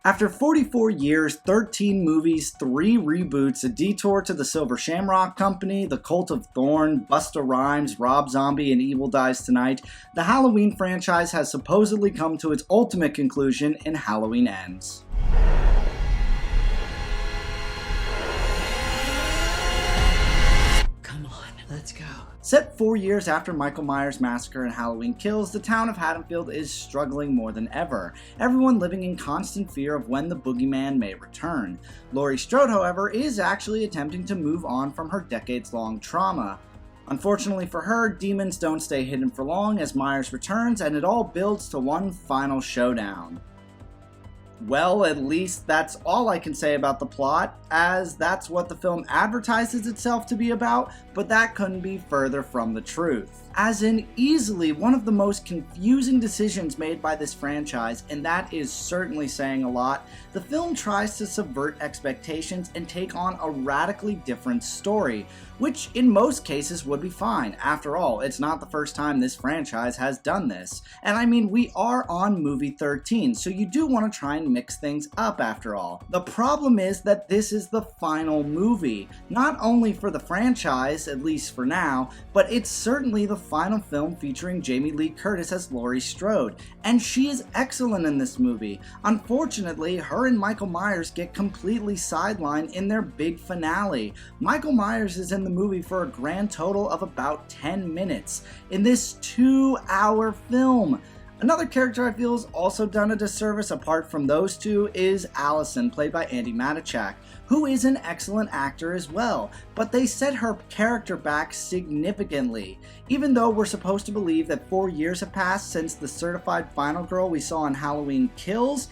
After 44 years, 13 movies, 3 reboots, a detour to the Silver Shamrock Company, The Cult of Thorn, Busta Rhymes, Rob Zombie, and Evil Dies Tonight, the Halloween franchise has supposedly come to its ultimate conclusion in Halloween Ends. Come on, let's go. Set 4 years after Michael Myers' massacre and Halloween Kills, the town of Haddonfield is struggling more than ever, everyone living in constant fear of when the boogeyman may return. Laurie Strode, however, is actually attempting to move on from her decades-long trauma. Unfortunately for her, demons don't stay hidden for long as Myers returns, and it all builds to one final showdown. Well, at least that's all I can say about the plot, as that's what the film advertises itself to be about, but that couldn't be further from the truth. As in easily one of the most confusing decisions made by this franchise, and that is certainly saying a lot, the film tries to subvert expectations and take on a radically different story, which in most cases would be fine. After all, it's not the first time this franchise has done this. And I mean, we are on movie 13, so you do want to try and mix things up after all. The problem is that this is the final movie, not only for the franchise, at least for now, but it's certainly the final film featuring Jamie Lee Curtis as Laurie Strode, and she is excellent in this movie. Unfortunately, her and Michael Myers get completely sidelined in their big finale. Michael Myers is in the movie for a grand total of about 10 minutes in this 2-hour film. Another character I feel is also done a disservice apart from those two is Allison, played by Andi Matichak, who is an excellent actor as well, but they set her character back significantly. Even though we're supposed to believe that 4 years have passed since the certified final girl we saw in Halloween Kills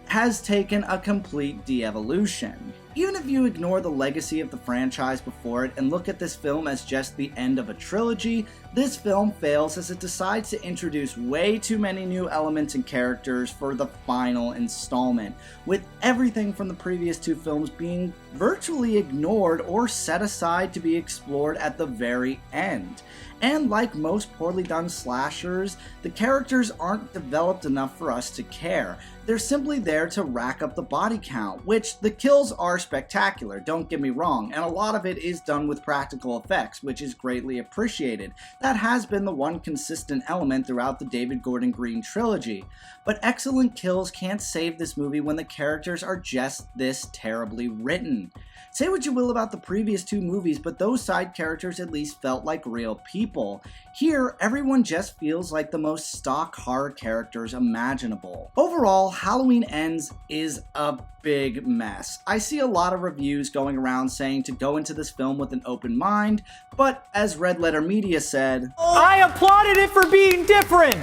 has taken a complete de-evolution. Even if you ignore the legacy of the franchise before it and look at this film as just the end of a trilogy, this film fails as it decides to introduce way too many new elements and characters for the final installment, with everything from the previous 2 films being virtually ignored or set aside to be explored at the very end. And like most poorly done slashers, the characters aren't developed enough for us to care. They're simply there to rack up the body count, which the kills are spectacular, don't get me wrong, and a lot of it is done with practical effects, which is greatly appreciated. That has been the one consistent element throughout the David Gordon Green trilogy. But excellent kills can't save this movie when the characters are just this terribly written. Say what you will about the previous 2 movies, but those side characters at least felt like real people. Here, everyone just feels like the most stock horror characters imaginable. Overall, Halloween Ends is a big mess. I see a lot of reviews going around saying to go into this film with an open mind, but as Red Letter Media said, I applauded it for being different!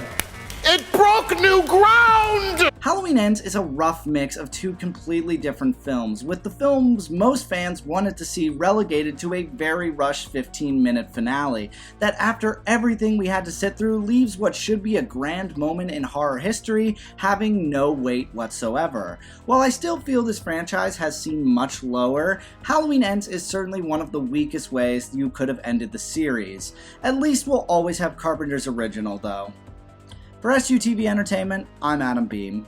It broke new ground! Halloween Ends is a rough mix of 2 completely different films, with the films most fans wanted to see relegated to a very rushed 15-minute finale that, after everything we had to sit through, leaves what should be a grand moment in horror history having no weight whatsoever. While I still feel this franchise has seen much lower, Halloween Ends is certainly one of the weakest ways you could have ended the series. At least we'll always have Carpenter's original, though. For SUTV Entertainment, I'm Adam Beam.